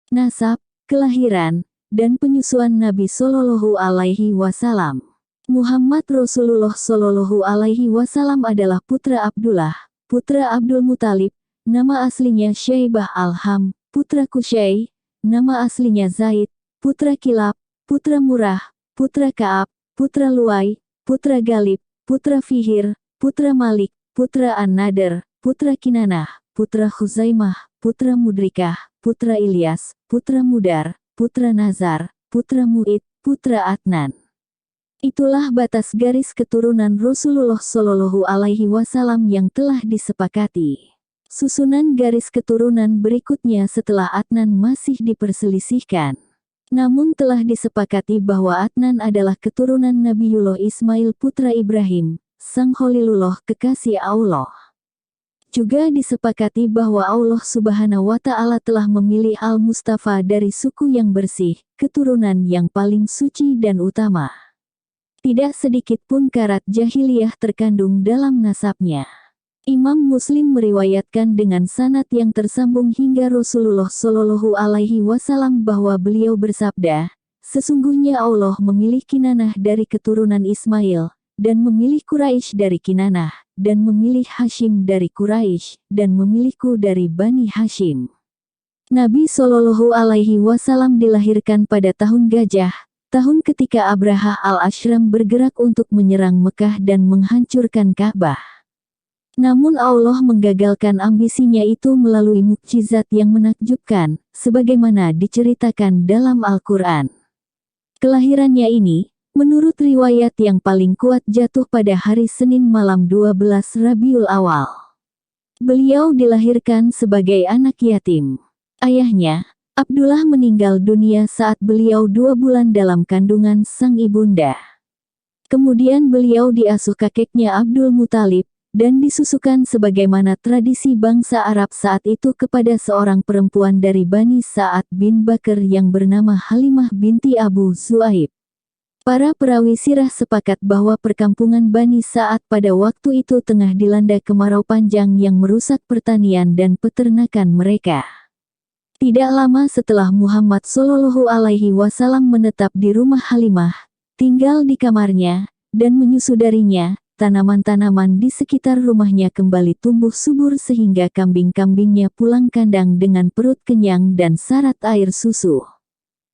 Nasab, kelahiran, dan penyusuan Nabi Shallallahu Alaihi Wasallam. Muhammad Rasulullah Shallallahu Alaihi Wasallam adalah putra Abdullah, putra Abdul Muthalib, nama aslinya Syaibah Alham, putra Qusay, nama aslinya Zaid, putra Kilab, putra Murrah, putra Ka'ab, putra Luay, putra Galib, putra Fihir, putra Malik, putra An-Nadr, putra Kinanah, putra Khuzaimah, putra Mudrikah, putra Ilyas, putra Mudar, putra Nazar, putra Mu'id, putra Adnan. Itulah batas garis keturunan Rasulullah Shallallahu Alaihi Wasallam yang telah disepakati. Susunan garis keturunan berikutnya setelah Adnan masih diperselisihkan. Namun telah disepakati bahwa Adnan adalah keturunan Nabiullah Ismail putra Ibrahim, sang Khalilullah kekasih Allah. Juga disepakati bahwa Allah Subhanahu wa Ta'ala telah memilih Al-Mustafa dari suku yang bersih, keturunan yang paling suci dan utama. Tidak sedikit pun karat jahiliyah terkandung dalam nasabnya. Imam Muslim meriwayatkan dengan sanad yang tersambung hingga Rasulullah Shallallahu Alaihi Wasallam bahwa beliau bersabda, sesungguhnya Allah memilih Kinanah dari keturunan Ismail, dan memilih Quraisy dari Kinanah, dan memilih Hashim dari Quraisy, dan memilihku dari Bani Hashim. Nabi Shallallahu Alaihi Wasallam dilahirkan pada tahun Gajah, tahun ketika Abraha al-Ashram bergerak untuk menyerang Mekah dan menghancurkan Ka'bah. Namun Allah menggagalkan ambisinya itu melalui mukjizat yang menakjubkan, sebagaimana diceritakan dalam Al-Quran. Kelahirannya ini, menurut riwayat yang paling kuat jatuh pada hari Senin malam 12 Rabiul Awal. Beliau dilahirkan sebagai anak yatim. Ayahnya, Abdullah meninggal dunia saat beliau 2 bulan dalam kandungan sang ibunda. Kemudian beliau diasuh kakeknya Abdul Muthalib, dan disusukan sebagaimana tradisi bangsa Arab saat itu kepada seorang perempuan dari Bani Sa'ad bin Bakr yang bernama Halimah binti Abu Zu'aib. Para perawi sirah sepakat bahwa perkampungan Bani Sa'ad pada waktu itu tengah dilanda kemarau panjang yang merusak pertanian dan peternakan mereka. Tidak lama setelah Muhammad Shallallahu Alaihi Wasallam menetap di rumah Halimah, tinggal di kamarnya, dan menyusudarinya, tanaman-tanaman di sekitar rumahnya kembali tumbuh subur sehingga kambing-kambingnya pulang kandang dengan perut kenyang dan syarat air susu.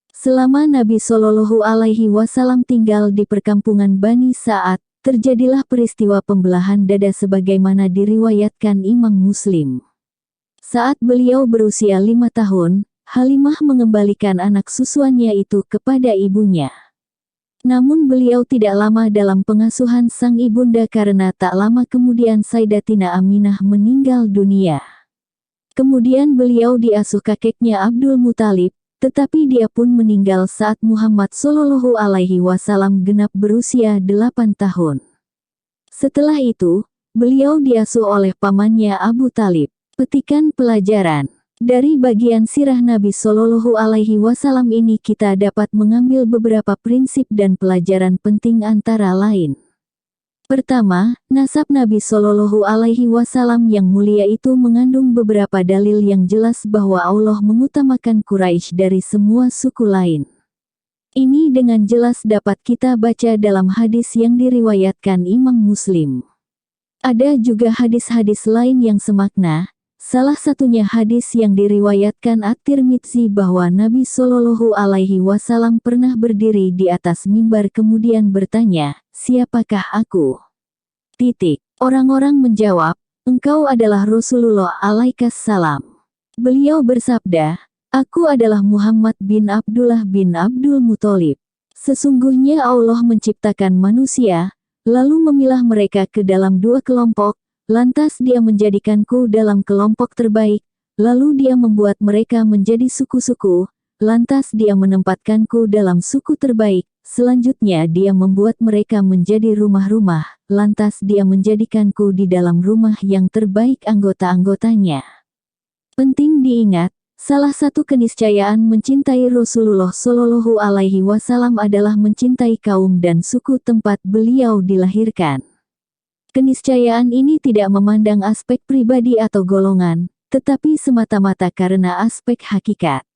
Selama Nabi Shallallahu Alaihi Wasallam tinggal di perkampungan Bani Sa'ad, terjadilah peristiwa pembelahan dada sebagaimana diriwayatkan Imam Muslim. Saat beliau berusia 5 tahun, Halimah mengembalikan anak susuannya itu kepada ibunya. Namun beliau tidak lama dalam pengasuhan sang ibunda karena tak lama kemudian Sayyidatina Aminah meninggal dunia. Kemudian beliau diasuh kakeknya Abdul Muthalib, tetapi dia pun meninggal saat Muhammad Shallallahu Alaihi Wasallam genap berusia 8 tahun. Setelah itu, beliau diasuh oleh pamannya Abu Talib. Petikan pelajaran. Dari bagian sirah Nabi Shallallahu Alaihi Wasallam ini kita dapat mengambil beberapa prinsip dan pelajaran penting antara lain. Pertama, nasab Nabi Shallallahu Alaihi Wasallam yang mulia itu mengandung beberapa dalil yang jelas bahwa Allah mengutamakan Quraisy dari semua suku lain. Ini dengan jelas dapat kita baca dalam hadis yang diriwayatkan Imam Muslim. Ada juga hadis-hadis lain yang semakna. Salah satunya hadis yang diriwayatkan At-Tirmidzi bahwa Nabi Shallallahu Alaihi Wasallam pernah berdiri di atas mimbar kemudian bertanya, "Siapakah aku?" Orang-orang menjawab, "Engkau adalah Rasulullah alaikassalam." Beliau bersabda, "Aku adalah Muhammad bin Abdullah bin Abdul Muthalib. Sesungguhnya Allah menciptakan manusia, lalu memilah mereka ke dalam 2 kelompok. Lantas dia menjadikanku dalam kelompok terbaik, lalu dia membuat mereka menjadi suku-suku, lantas dia menempatkanku dalam suku terbaik, selanjutnya dia membuat mereka menjadi rumah-rumah, lantas dia menjadikanku di dalam rumah yang terbaik anggota-anggotanya." Penting diingat, salah satu keniscayaan mencintai Rasulullah Shallallahu Alaihi Wasallam adalah mencintai kaum dan suku tempat beliau dilahirkan. Keniscayaan ini tidak memandang aspek pribadi atau golongan, tetapi semata-mata karena aspek hakikat.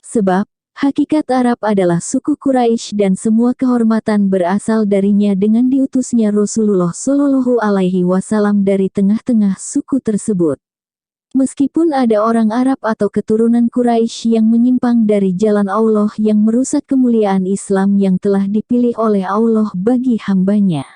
Sebab, hakikat Arab adalah suku Quraisy dan semua kehormatan berasal darinya dengan diutusnya Rasulullah Shallallahu Alaihi Wasallam dari tengah-tengah suku tersebut. Meskipun ada orang Arab atau keturunan Quraisy yang menyimpang dari jalan Allah yang merusak kemuliaan Islam yang telah dipilih oleh Allah bagi hambanya.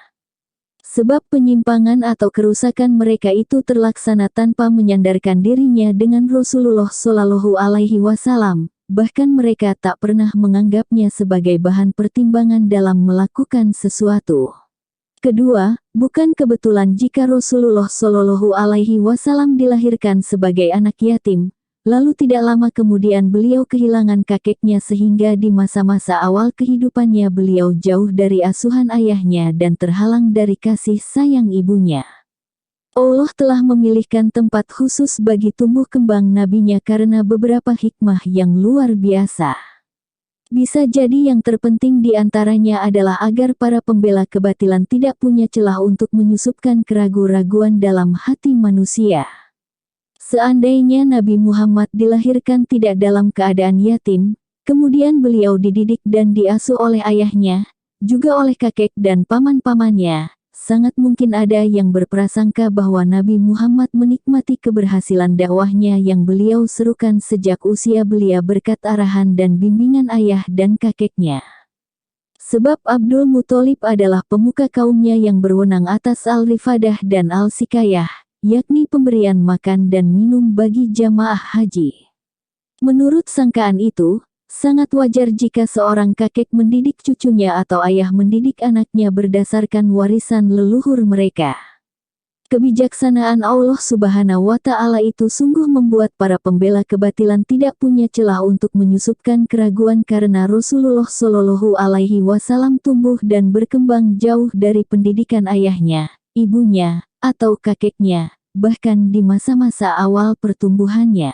Sebab penyimpangan atau kerusakan mereka itu terlaksana tanpa menyandarkan dirinya dengan Rasulullah Shallallahu Alaihi Wasallam, bahkan mereka tak pernah menganggapnya sebagai bahan pertimbangan dalam melakukan sesuatu. Kedua, bukan kebetulan jika Rasulullah Shallallahu Alaihi Wasallam dilahirkan sebagai anak yatim, lalu tidak lama kemudian beliau kehilangan kakeknya sehingga di masa-masa awal kehidupannya beliau jauh dari asuhan ayahnya dan terhalang dari kasih sayang ibunya. Allah telah memilihkan tempat khusus bagi tumbuh kembang nabinya karena beberapa hikmah yang luar biasa. Bisa jadi yang terpenting di antaranya adalah agar para pembela kebatilan tidak punya celah untuk menyusupkan keraguan-raguan dalam hati manusia. Seandainya Nabi Muhammad dilahirkan tidak dalam keadaan yatim, kemudian beliau dididik dan diasuh oleh ayahnya, juga oleh kakek dan paman-pamannya, sangat mungkin ada yang berprasangka bahwa Nabi Muhammad menikmati keberhasilan dakwahnya yang beliau serukan sejak usia belia berkat arahan dan bimbingan ayah dan kakeknya. Sebab Abdul Muthalib adalah pemuka kaumnya yang berwenang atas Al-Rifadah dan Al-Sikayah, yakni pemberian makan dan minum bagi jamaah haji. Menurut sangkaan itu, sangat wajar jika seorang kakek mendidik cucunya atau ayah mendidik anaknya berdasarkan warisan leluhur mereka. Kebijaksanaan Allah Subhanahu wa Ta'ala itu sungguh membuat para pembela kebatilan tidak punya celah untuk menyusupkan keraguan karena Rasulullah Shallallahu Alaihi Wasallam tumbuh dan berkembang jauh dari pendidikan ayahnya, ibunya, atau kakeknya, bahkan di masa-masa awal pertumbuhannya.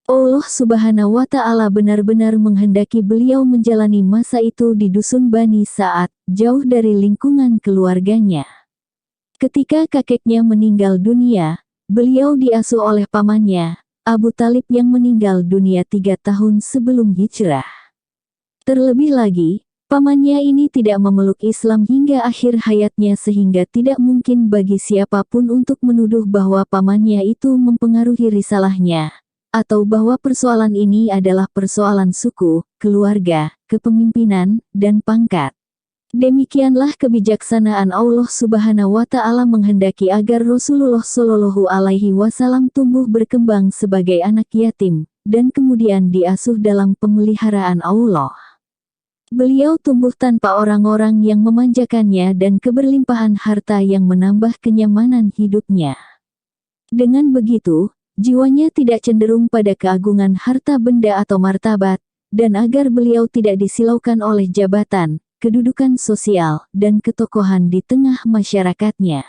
Allah Subhanahu wa Ta'ala benar-benar menghendaki beliau menjalani masa itu di dusun Bani Sa'ad, jauh dari lingkungan keluarganya. Ketika kakeknya meninggal dunia, beliau diasuh oleh pamannya, Abu Talib yang meninggal dunia 3 tahun sebelum hijrah. Terlebih lagi, pamannya ini tidak memeluk Islam hingga akhir hayatnya sehingga tidak mungkin bagi siapapun untuk menuduh bahwa pamannya itu mempengaruhi risalahnya, atau bahwa persoalan ini adalah persoalan suku, keluarga, kepemimpinan, dan pangkat. Demikianlah kebijaksanaan Allah Subhanahu wa Ta'ala menghendaki agar Rasulullah Shallallahu Alaihi Wasallam tumbuh berkembang sebagai anak yatim, dan kemudian diasuh dalam pemeliharaan Allah. Beliau tumbuh tanpa orang-orang yang memanjakannya dan keberlimpahan harta yang menambah kenyamanan hidupnya. Dengan begitu, jiwanya tidak cenderung pada keagungan harta benda atau martabat, dan agar beliau tidak disilaukan oleh jabatan, kedudukan sosial, dan ketokohan di tengah masyarakatnya.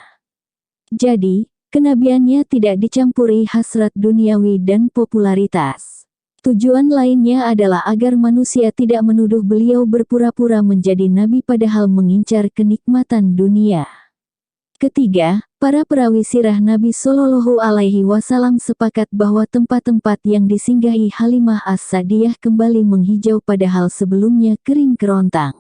Jadi, kenabiannya tidak dicampuri hasrat duniawi dan popularitas. Tujuan lainnya adalah agar manusia tidak menuduh beliau berpura-pura menjadi nabi padahal mengincar kenikmatan dunia. Ketiga, para perawi sirah Nabi Shallallahu Alaihi Wasallam sepakat bahwa tempat-tempat yang disinggahi Halimah As-Sa'diyah kembali menghijau padahal sebelumnya kering kerontang.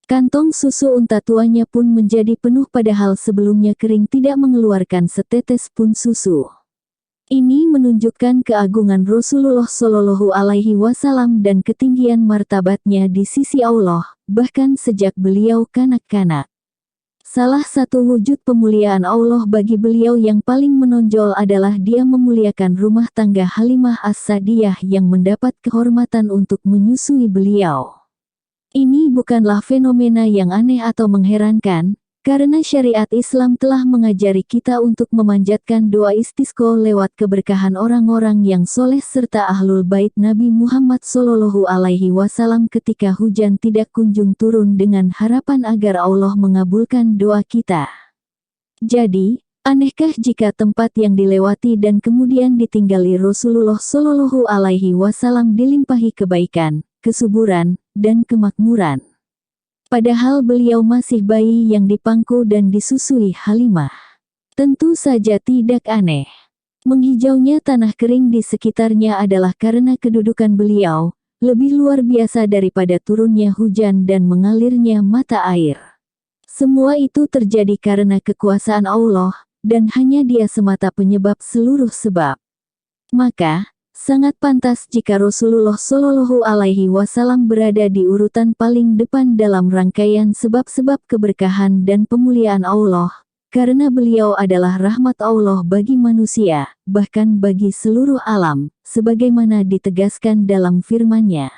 Kantong susu unta tuanya pun menjadi penuh padahal sebelumnya kering tidak mengeluarkan setetes pun susu. Ini menunjukkan keagungan Rasulullah Shallallahu Alaihi Wasallam dan ketinggian martabatnya di sisi Allah, bahkan sejak beliau kanak-kanak. Salah satu wujud pemuliaan Allah bagi beliau yang paling menonjol adalah Dia memuliakan rumah tangga Halimah As-Sa'diyah yang mendapat kehormatan untuk menyusui beliau. Ini bukanlah fenomena yang aneh atau mengherankan, karena syariat Islam telah mengajari kita untuk memanjatkan doa istisqa lewat keberkahan orang-orang yang soleh serta ahlul bait Nabi Muhammad Shallallahu Alaihi Wasallam ketika hujan tidak kunjung turun dengan harapan agar Allah mengabulkan doa kita. Jadi, anehkah jika tempat yang dilewati dan kemudian ditinggali Rasulullah Shallallahu Alaihi Wasallam dilimpahi kebaikan, kesuburan, dan kemakmuran. Padahal beliau masih bayi yang dipangku dan disusui Halimah. Tentu saja tidak aneh. Menghijaunya tanah kering di sekitarnya adalah karena kedudukan beliau, lebih luar biasa daripada turunnya hujan dan mengalirnya mata air. Semua itu terjadi karena kekuasaan Allah, dan hanya Dia semata penyebab seluruh sebab. Maka, sangat pantas jika Rasulullah Shallallahu Alaihi Wasallam berada di urutan paling depan dalam rangkaian sebab-sebab keberkahan dan pemuliaan Allah, karena beliau adalah rahmat Allah bagi manusia, bahkan bagi seluruh alam, sebagaimana ditegaskan dalam firman-Nya.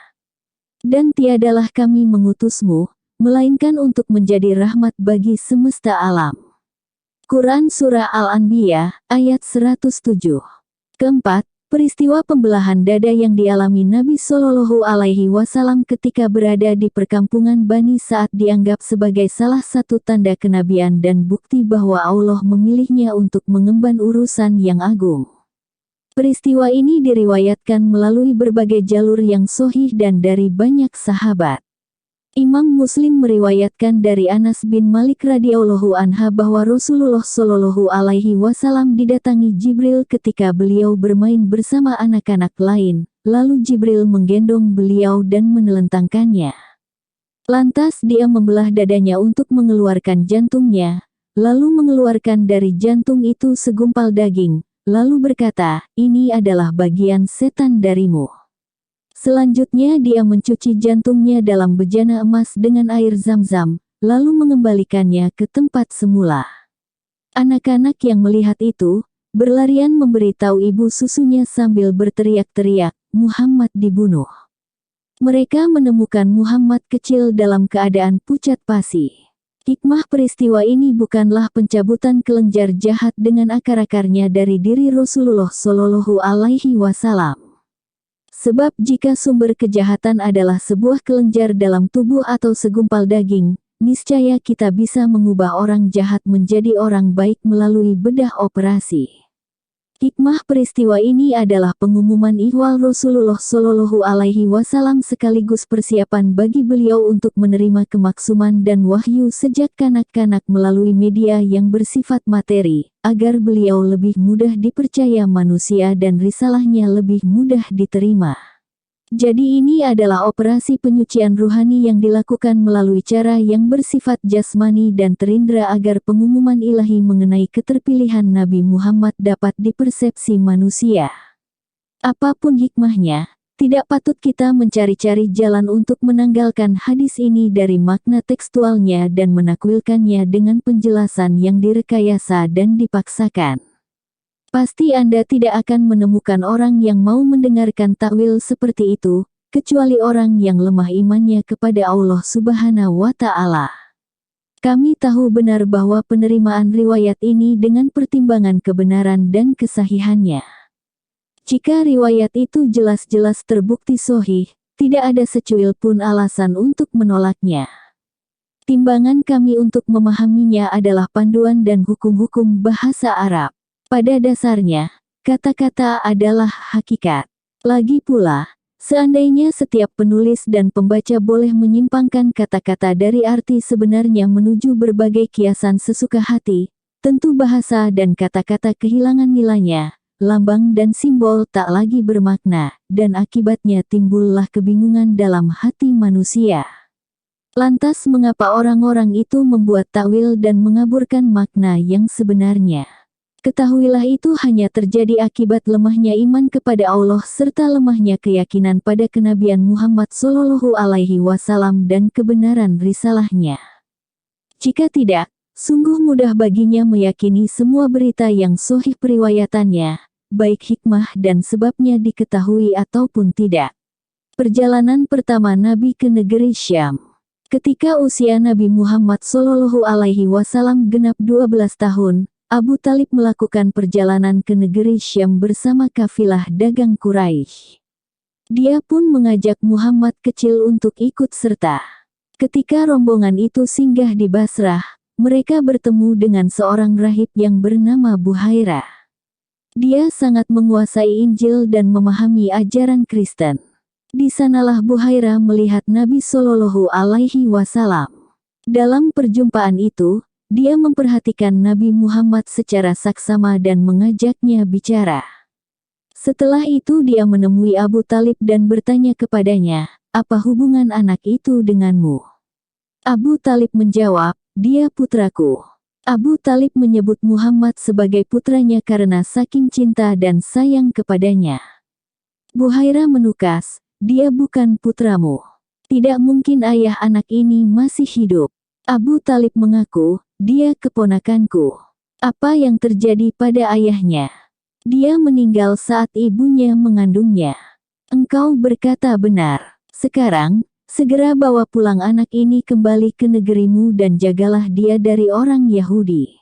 Dan tiadalah kami mengutusmu, melainkan untuk menjadi rahmat bagi semesta alam. Quran Surah Al-Anbiya, ayat 107. Keempat, peristiwa pembelahan dada yang dialami Nabi Shallallahu Alaihi Wasallam ketika berada di perkampungan Bani Sa'ad dianggap sebagai salah satu tanda kenabian dan bukti bahwa Allah memilihnya untuk mengemban urusan yang agung. Peristiwa ini diriwayatkan melalui berbagai jalur yang sahih dan dari banyak sahabat. Imam Muslim meriwayatkan dari Anas bin Malik radhiyallahu anha bahwa Rasulullah Shallallahu Alaihi Wasallam didatangi Jibril ketika beliau bermain bersama anak-anak lain, lalu Jibril menggendong beliau dan menelentangkannya. Lantas dia membelah dadanya untuk mengeluarkan jantungnya, lalu mengeluarkan dari jantung itu segumpal daging, lalu berkata, "Ini adalah bagian setan darimu." Selanjutnya dia mencuci jantungnya dalam bejana emas dengan air zam-zam, lalu mengembalikannya ke tempat semula. Anak-anak yang melihat itu, berlarian memberitahu ibu susunya sambil berteriak-teriak, "Muhammad dibunuh." Mereka menemukan Muhammad kecil dalam keadaan pucat pasi. Hikmah peristiwa ini bukanlah pencabutan kelenjar jahat dengan akar-akarnya dari diri Rasulullah Shallallahu Alaihi Wasallam. Sebab jika sumber kejahatan adalah sebuah kelenjar dalam tubuh atau segumpal daging, niscaya kita bisa mengubah orang jahat menjadi orang baik melalui bedah operasi. Hikmah peristiwa ini adalah pengumuman ihwal Rasulullah Shallallahu Alaihi Wasallam sekaligus persiapan bagi beliau untuk menerima kemaksuman dan wahyu sejak kanak-kanak melalui media yang bersifat materi, agar beliau lebih mudah dipercaya manusia dan risalahnya lebih mudah diterima. Jadi ini adalah operasi penyucian ruhani yang dilakukan melalui cara yang bersifat jasmani dan terindra agar pengumuman ilahi mengenai keterpilihan Nabi Muhammad dapat dipersepsi manusia. Apapun hikmahnya, tidak patut kita mencari-cari jalan untuk menanggalkan hadis ini dari makna tekstualnya dan menakwilkannya dengan penjelasan yang direkayasa dan dipaksakan. Pasti Anda tidak akan menemukan orang yang mau mendengarkan takwil seperti itu, kecuali orang yang lemah imannya kepada Allah Subhanahu wa Ta'ala. Kami tahu benar bahwa penerimaan riwayat ini dengan pertimbangan kebenaran dan kesahihannya. Jika riwayat itu jelas-jelas terbukti sahih, tidak ada secuil pun alasan untuk menolaknya. Timbangan kami untuk memahaminya adalah panduan dan hukum-hukum bahasa Arab. Pada dasarnya, kata-kata adalah hakikat. Lagi pula, seandainya setiap penulis dan pembaca boleh menyimpangkan kata-kata dari arti sebenarnya menuju berbagai kiasan sesuka hati, tentu bahasa dan kata-kata kehilangan nilainya, lambang dan simbol tak lagi bermakna, dan akibatnya timbullah kebingungan dalam hati manusia. Lantas mengapa orang-orang itu membuat takwil dan mengaburkan makna yang sebenarnya? Ketahuilah itu hanya terjadi akibat lemahnya iman kepada Allah serta lemahnya keyakinan pada kenabian Muhammad Shallallahu Alaihi Wasallam dan kebenaran risalahnya. Jika tidak, sungguh mudah baginya meyakini semua berita yang sahih periwayatannya, baik hikmah dan sebabnya diketahui ataupun tidak. Perjalanan pertama Nabi ke negeri Syam. Ketika usia Nabi Muhammad Shallallahu Alaihi Wasallam genap 12 tahun, Abu Talib melakukan perjalanan ke negeri Syam bersama kafilah dagang Quraisy. Dia pun mengajak Muhammad kecil untuk ikut serta. Ketika rombongan itu singgah di Basrah, mereka bertemu dengan seorang rahib yang bernama Buhairah. Dia sangat menguasai Injil dan memahami ajaran Kristen. Di sanalah Buhairah melihat Nabi Shallallahu Alaihi Wasallam. Dalam perjumpaan itu, dia memperhatikan Nabi Muhammad secara saksama dan mengajaknya bicara. Setelah itu dia menemui Abu Talib dan bertanya kepadanya, "Apa hubungan anak itu denganmu?" Abu Talib menjawab, "Dia putraku." Abu Talib menyebut Muhammad sebagai putranya karena saking cinta dan sayang kepadanya. Buhairah menukas, "Dia bukan putramu. Tidak mungkin ayah anak ini masih hidup." Abu Talib mengaku, "Dia keponakanku." "Apa yang terjadi pada ayahnya?" "Dia meninggal saat ibunya mengandungnya." "Engkau berkata benar. Sekarang, segera bawa pulang anak ini kembali ke negerimu dan jagalah dia dari orang Yahudi.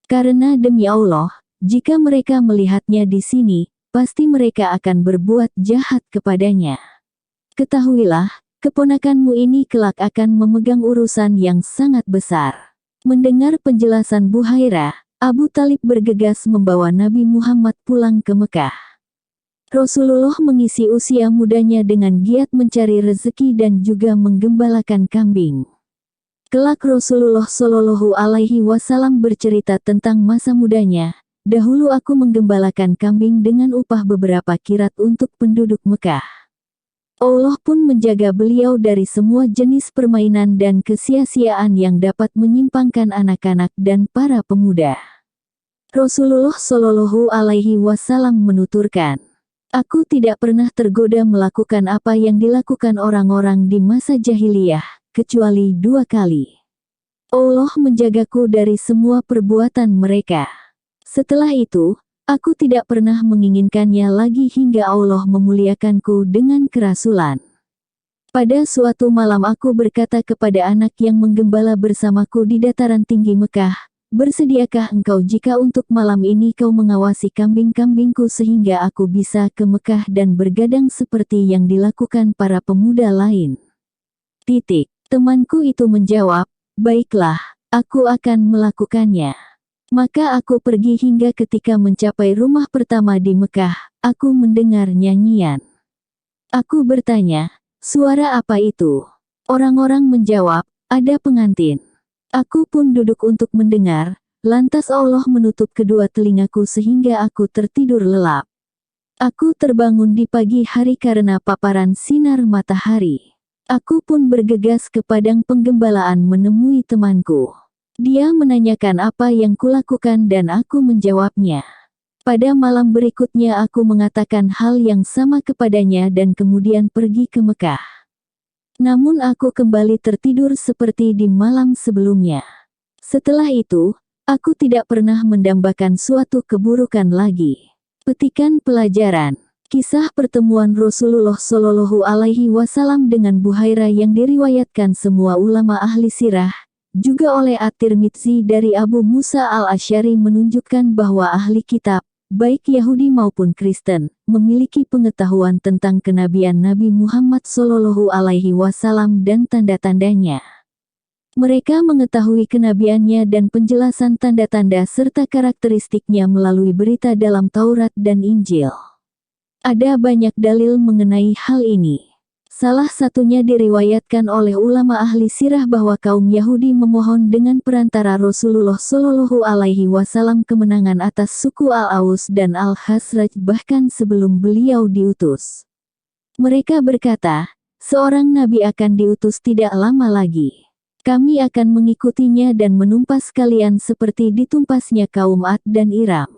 Karena demi Allah, jika mereka melihatnya di sini, pasti mereka akan berbuat jahat kepadanya. Ketahuilah, keponakanmu ini kelak akan memegang urusan yang sangat besar." Mendengar penjelasan Buhairah, Abu Talib bergegas membawa Nabi Muhammad pulang ke Mekah. Rasulullah mengisi usia mudanya dengan giat mencari rezeki dan juga menggembalakan kambing. Kelak Rasulullah Shallallahu Alaihi Wasallam bercerita tentang masa mudanya, "Dahulu aku menggembalakan kambing dengan upah beberapa kirat untuk penduduk Mekah. Allah pun menjaga beliau dari semua jenis permainan dan kesia-siaan yang dapat menyimpangkan anak-anak dan para pemuda." Rasulullah Shallallahu Alaihi Wasallam menuturkan, "Aku tidak pernah tergoda melakukan apa yang dilakukan orang-orang di masa jahiliyah, kecuali 2 kali. Allah menjagaku dari semua perbuatan mereka. Setelah itu, aku tidak pernah menginginkannya lagi hingga Allah memuliakanku dengan kerasulan. Pada suatu malam aku berkata kepada anak yang menggembala bersamaku di dataran tinggi Mekah, 'Bersediakah engkau jika untuk malam ini kau mengawasi kambing-kambingku sehingga aku bisa ke Mekah dan bergadang seperti yang dilakukan para pemuda lain?' Temanku itu menjawab, 'Baiklah, aku akan melakukannya.' Maka aku pergi hingga ketika mencapai rumah pertama di Mekah, aku mendengar nyanyian. Aku bertanya, 'Suara apa itu?' Orang-orang menjawab, 'Ada pengantin.' Aku pun duduk untuk mendengar, lantas Allah menutup kedua telingaku sehingga aku tertidur lelap. Aku terbangun di pagi hari karena paparan sinar matahari. Aku pun bergegas ke padang penggembalaan menemui temanku. Dia menanyakan apa yang kulakukan dan aku menjawabnya. Pada malam berikutnya aku mengatakan hal yang sama kepadanya dan kemudian pergi ke Mekah. Namun aku kembali tertidur seperti di malam sebelumnya. Setelah itu, aku tidak pernah mendambakan suatu keburukan lagi." Petikan pelajaran. Kisah pertemuan Rasulullah Shallallahu Alaihi Wasallam dengan Buhairah yang diriwayatkan semua ulama ahli sirah, juga oleh At-Tirmidzi dari Abu Musa al-Asy'ari menunjukkan bahwa ahli kitab, baik Yahudi maupun Kristen, memiliki pengetahuan tentang kenabian Nabi Muhammad Shallallahu Alaihi Wasallam dan tanda-tandanya. Mereka mengetahui kenabiannya dan penjelasan tanda-tanda serta karakteristiknya melalui berita dalam Taurat dan Injil. Ada banyak dalil mengenai hal ini. Salah satunya diriwayatkan oleh ulama ahli sirah bahwa kaum Yahudi memohon dengan perantara Rasulullah Shallallahu Alaihi Wasallam kemenangan atas suku Al-Aus dan Al-Khazraj bahkan sebelum beliau diutus. Mereka berkata, "Seorang nabi akan diutus tidak lama lagi. Kami akan mengikutinya dan menumpas kalian seperti ditumpasnya kaum Ad dan Iram."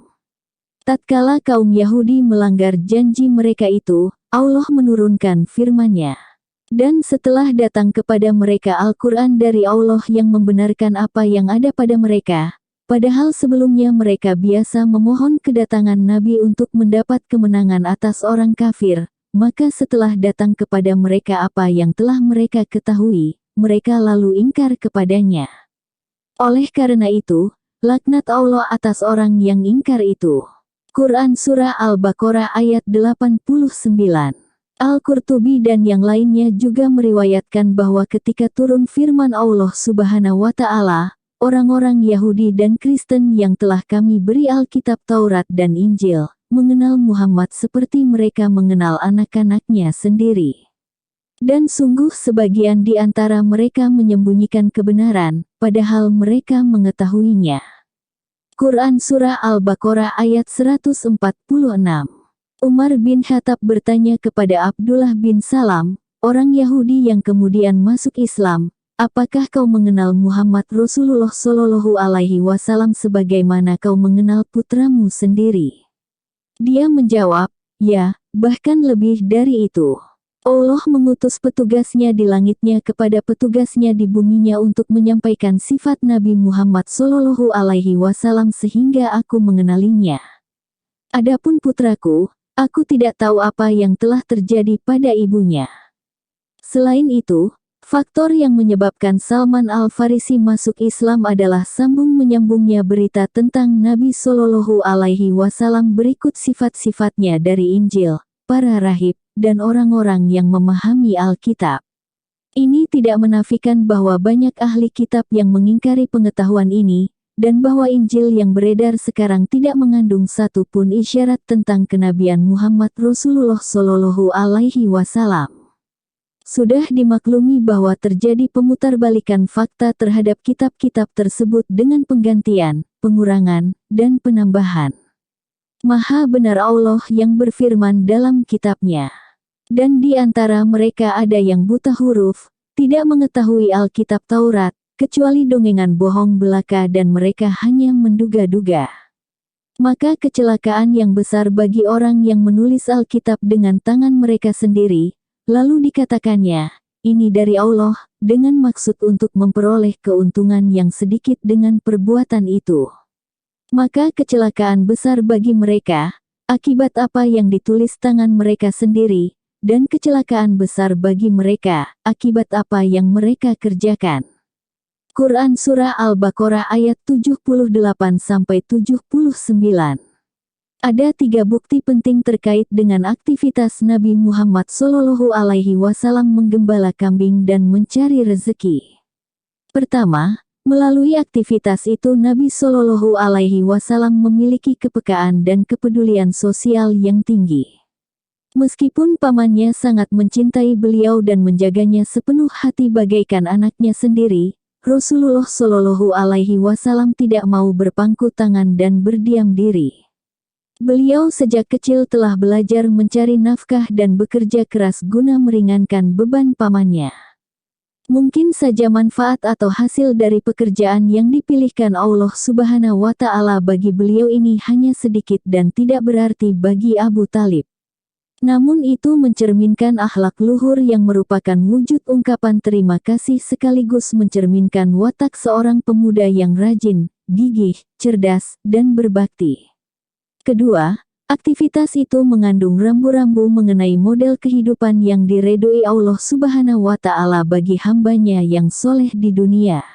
Tatkala kaum Yahudi melanggar janji mereka itu, Allah menurunkan firman-Nya. Dan setelah datang kepada mereka Al-Quran dari Allah yang membenarkan apa yang ada pada mereka, padahal sebelumnya mereka biasa memohon kedatangan Nabi untuk mendapat kemenangan atas orang kafir, maka setelah datang kepada mereka apa yang telah mereka ketahui, mereka lalu ingkar kepadanya. Oleh karena itu, laknat Allah atas orang yang ingkar itu. Quran Surah Al-Baqarah ayat 89. Al-Qurtubi dan yang lainnya juga meriwayatkan bahwa ketika turun firman Allah Subhanahu wa Ta'ala, orang-orang Yahudi dan Kristen yang telah kami beri Alkitab Taurat dan Injil, mengenal Muhammad seperti mereka mengenal anak-anaknya sendiri. Dan sungguh sebagian di antara mereka menyembunyikan kebenaran, padahal mereka mengetahuinya. Quran Surah Al-Baqarah ayat 146. Umar bin Khattab bertanya kepada Abdullah bin Salam, orang Yahudi yang kemudian masuk Islam, apakah kau mengenal Muhammad Rasulullah Shallallahu Alaihi Wasallam sebagaimana kau mengenal putramu sendiri? Dia menjawab, ya, bahkan lebih dari itu. Allah mengutus petugasnya di langitnya kepada petugasnya di buminya untuk menyampaikan sifat Nabi Muhammad Shallallahu Alaihi Wasallam sehingga aku mengenalinya. Adapun putraku, aku tidak tahu apa yang telah terjadi pada ibunya. Selain itu, faktor yang menyebabkan Salman Al-Farisi masuk Islam adalah sambung menyambungnya berita tentang Nabi Shallallahu Alaihi Wasallam berikut sifat-sifatnya dari Injil, para rahib, dan orang-orang yang memahami Alkitab. Ini tidak menafikan bahwa banyak ahli kitab yang mengingkari pengetahuan ini, dan bahwa Injil yang beredar sekarang tidak mengandung satu pun isyarat tentang kenabian Muhammad Rasulullah Shallallahu Alaihi Wasallam. Sudah dimaklumi bahwa terjadi pemutarbalikan fakta terhadap kitab-kitab tersebut dengan penggantian, pengurangan, dan penambahan. Maha benar Allah yang berfirman dalam kitabnya. Dan di antara mereka ada yang buta huruf, tidak mengetahui Alkitab Taurat, kecuali dongengan bohong belaka dan mereka hanya menduga-duga. Maka kecelakaan yang besar bagi orang yang menulis Alkitab dengan tangan mereka sendiri, lalu dikatakannya, ini dari Allah, dengan maksud untuk memperoleh keuntungan yang sedikit dengan perbuatan itu. Maka kecelakaan besar bagi mereka, akibat apa yang ditulis tangan mereka sendiri, dan kecelakaan besar bagi mereka, akibat apa yang mereka kerjakan. Quran Surah Al-Baqarah ayat 78-79. Ada 3 bukti penting terkait dengan aktivitas Nabi Muhammad Shallallahu Alaihi Wasallam menggembala kambing dan mencari rezeki. Pertama, melalui aktivitas itu Nabi Shallallahu Alaihi Wasallam memiliki kepekaan dan kepedulian sosial yang tinggi. Meskipun pamannya sangat mencintai beliau dan menjaganya sepenuh hati bagaikan anaknya sendiri, Rasulullah Shallallahu Alaihi Wasallam tidak mau berpangku tangan dan berdiam diri. Beliau sejak kecil telah belajar mencari nafkah dan bekerja keras guna meringankan beban pamannya. Mungkin saja manfaat atau hasil dari pekerjaan yang dipilihkan Allah Subhanahu wa Ta'ala bagi beliau ini hanya sedikit dan tidak berarti bagi Abu Talib. Namun itu mencerminkan akhlak luhur yang merupakan wujud ungkapan terima kasih sekaligus mencerminkan watak seorang pemuda yang rajin, gigih, cerdas, dan berbakti. Kedua, aktivitas itu mengandung rambu-rambu mengenai model kehidupan yang diredoi Allah Subhanahu wa Ta'ala bagi hambanya yang soleh di dunia.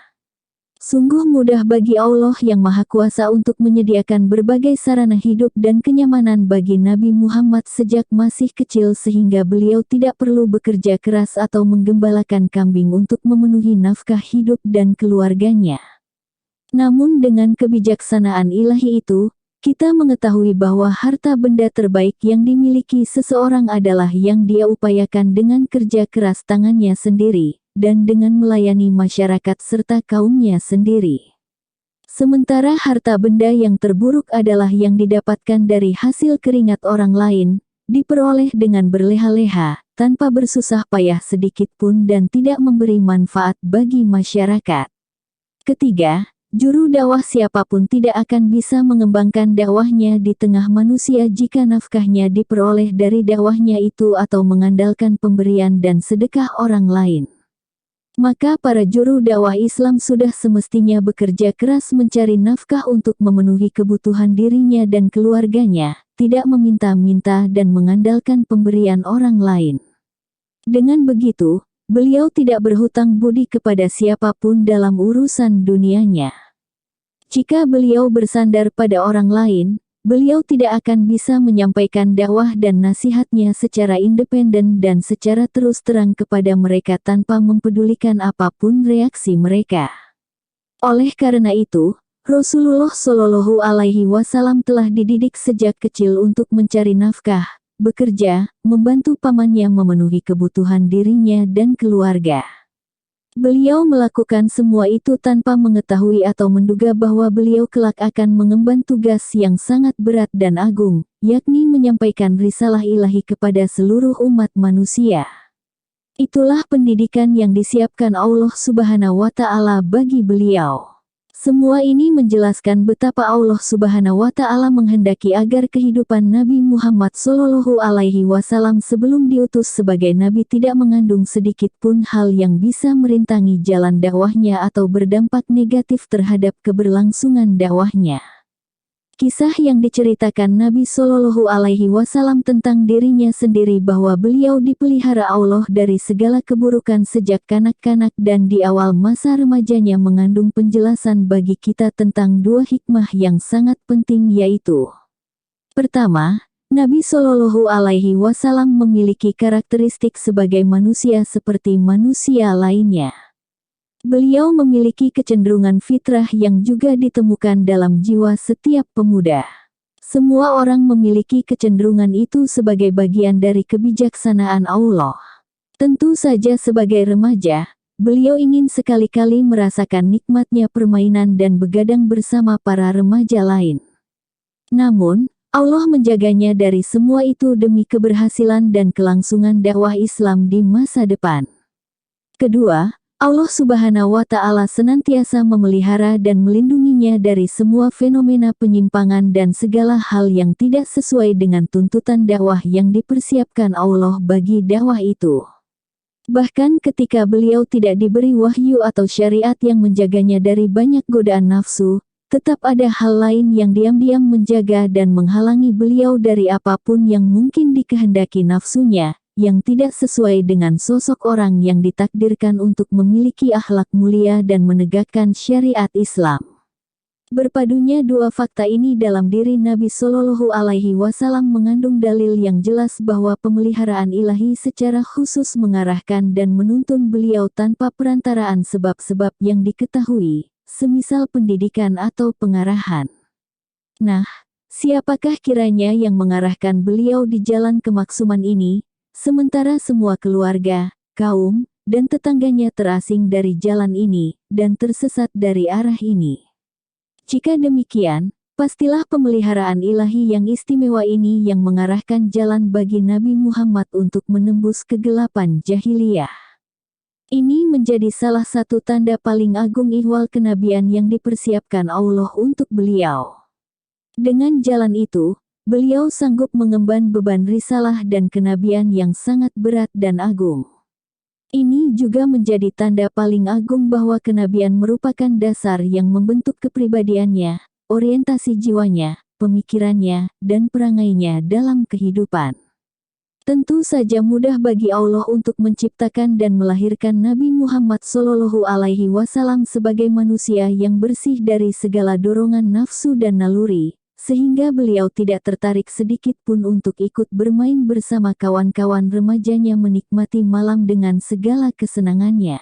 Sungguh mudah bagi Allah yang Maha Kuasa untuk menyediakan berbagai sarana hidup dan kenyamanan bagi Nabi Muhammad sejak masih kecil sehingga beliau tidak perlu bekerja keras atau menggembalakan kambing untuk memenuhi nafkah hidup dan keluarganya. Namun dengan kebijaksanaan ilahi itu, kita mengetahui bahwa harta benda terbaik yang dimiliki seseorang adalah yang dia upayakan dengan kerja keras tangannya sendiri, dan dengan melayani masyarakat serta kaumnya sendiri. Sementara harta benda yang terburuk adalah yang didapatkan dari hasil keringat orang lain, diperoleh dengan berleha-leha, tanpa bersusah payah sedikit pun dan tidak memberi manfaat bagi masyarakat. Ketiga, juru dakwah siapapun tidak akan bisa mengembangkan dakwahnya di tengah manusia jika nafkahnya diperoleh dari dakwahnya itu atau mengandalkan pemberian dan sedekah orang lain. Maka para juru dakwah Islam sudah semestinya bekerja keras mencari nafkah untuk memenuhi kebutuhan dirinya dan keluarganya, tidak meminta-minta dan mengandalkan pemberian orang lain. Dengan begitu, beliau tidak berhutang budi kepada siapapun dalam urusan dunianya. Jika beliau bersandar pada orang lain, beliau tidak akan bisa menyampaikan dakwah dan nasihatnya secara independen dan secara terus terang kepada mereka tanpa mempedulikan apapun reaksi mereka. Oleh karena itu, Rasulullah Shallallahu Alaihi Wasallam telah dididik sejak kecil untuk mencari nafkah, bekerja, membantu pamannya memenuhi kebutuhan dirinya dan keluarga. Beliau melakukan semua itu tanpa mengetahui atau menduga bahwa beliau kelak akan mengemban tugas yang sangat berat dan agung, yakni menyampaikan risalah ilahi kepada seluruh umat manusia. Itulah pendidikan yang disiapkan Allah Subhanahu wa Ta'ala bagi beliau. Semua ini menjelaskan betapa Allah Subhanahu wa Ta'ala menghendaki agar kehidupan Nabi Muhammad SAW sebelum diutus sebagai nabi tidak mengandung sedikit pun hal yang bisa merintangi jalan dakwahnya atau berdampak negatif terhadap keberlangsungan dakwahnya. Kisah yang diceritakan Nabi SAW tentang dirinya sendiri bahwa beliau dipelihara Allah dari segala keburukan sejak kanak-kanak dan di awal masa remajanya mengandung penjelasan bagi kita tentang dua hikmah yang sangat penting, yaitu: pertama, Nabi SAW memiliki karakteristik sebagai manusia seperti manusia lainnya. Beliau memiliki kecenderungan fitrah yang juga ditemukan dalam jiwa setiap pemuda. Semua orang memiliki kecenderungan itu sebagai bagian dari kebijaksanaan Allah. Tentu saja sebagai remaja, beliau ingin sekali-kali merasakan nikmatnya permainan dan begadang bersama para remaja lain. Namun, Allah menjaganya dari semua itu demi keberhasilan dan kelangsungan dakwah Islam di masa depan. Kedua, Allah Subhanahu wa Ta'ala senantiasa memelihara dan melindunginya dari semua fenomena penyimpangan dan segala hal yang tidak sesuai dengan tuntutan dakwah yang dipersiapkan Allah bagi dakwah itu. Bahkan ketika beliau tidak diberi wahyu atau syariat yang menjaganya dari banyak godaan nafsu, tetap ada hal lain yang diam-diam menjaga dan menghalangi beliau dari apapun yang mungkin dikehendaki nafsunya, yang tidak sesuai dengan sosok orang yang ditakdirkan untuk memiliki akhlak mulia dan menegakkan syariat Islam. Berpadunya dua fakta ini dalam diri Nabi SAW mengandung dalil yang jelas bahwa pemeliharaan ilahi secara khusus mengarahkan dan menuntun beliau tanpa perantaraan sebab-sebab yang diketahui, semisal pendidikan atau pengarahan. Nah, siapakah kiranya yang mengarahkan beliau di jalan kemaksuman ini? Sementara semua keluarga, kaum, dan tetangganya terasing dari jalan ini, dan tersesat dari arah ini. Jika demikian, pastilah pemeliharaan ilahi yang istimewa ini yang mengarahkan jalan bagi Nabi Muhammad untuk menembus kegelapan jahiliyah. Ini menjadi salah satu tanda paling agung ihwal kenabian yang dipersiapkan Allah untuk beliau. Dengan jalan itu, beliau sanggup mengemban beban risalah dan kenabian yang sangat berat dan agung. Ini juga menjadi tanda paling agung bahwa kenabian merupakan dasar yang membentuk kepribadiannya, orientasi jiwanya, pemikirannya, dan perangainya dalam kehidupan. Tentu saja mudah bagi Allah untuk menciptakan dan melahirkan Nabi Muhammad SAW sebagai manusia yang bersih dari segala dorongan nafsu dan naluri, sehingga beliau tidak tertarik sedikit pun untuk ikut bermain bersama kawan-kawan remajanya menikmati malam dengan segala kesenangannya.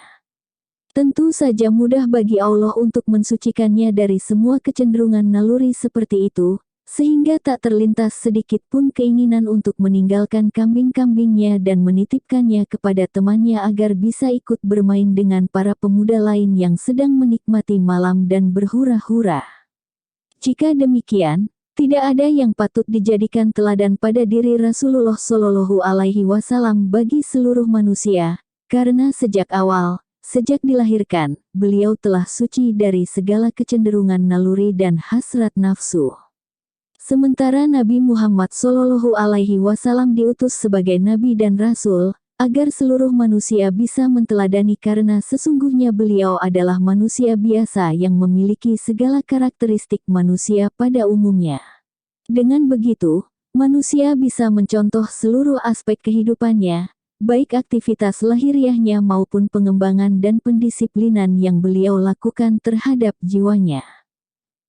Tentu saja mudah bagi Allah untuk mensucikannya dari semua kecenderungan naluri seperti itu, sehingga tak terlintas sedikit pun keinginan untuk meninggalkan kambing-kambingnya dan menitipkannya kepada temannya agar bisa ikut bermain dengan para pemuda lain yang sedang menikmati malam dan berhura-hura. Jika demikian, tidak ada yang patut dijadikan teladan pada diri Rasulullah SAW bagi seluruh manusia, karena sejak awal, sejak dilahirkan, beliau telah suci dari segala kecenderungan naluri dan hasrat nafsu. Sementara Nabi Muhammad SAW diutus sebagai nabi dan rasul, agar seluruh manusia bisa menteladani karena sesungguhnya beliau adalah manusia biasa yang memiliki segala karakteristik manusia pada umumnya. Dengan begitu, manusia bisa mencontoh seluruh aspek kehidupannya, baik aktivitas lahiriahnya maupun pengembangan dan pendisiplinan yang beliau lakukan terhadap jiwanya.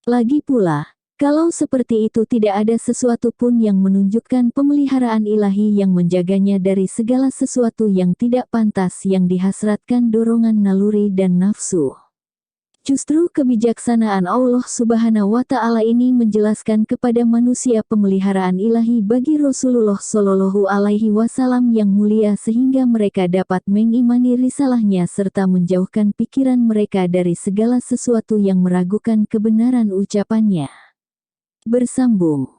Lagi pula, kalau seperti itu tidak ada sesuatu pun yang menunjukkan pemeliharaan ilahi yang menjaganya dari segala sesuatu yang tidak pantas yang dihasratkan dorongan naluri dan nafsu. Justru kebijaksanaan Allah Subhanahu wa Ta'ala ini menjelaskan kepada manusia pemeliharaan ilahi bagi Rasulullah Shallallahu Alaihi Wasallam yang mulia sehingga mereka dapat mengimani risalahnya serta menjauhkan pikiran mereka dari segala sesuatu yang meragukan kebenaran ucapannya. Bersambung.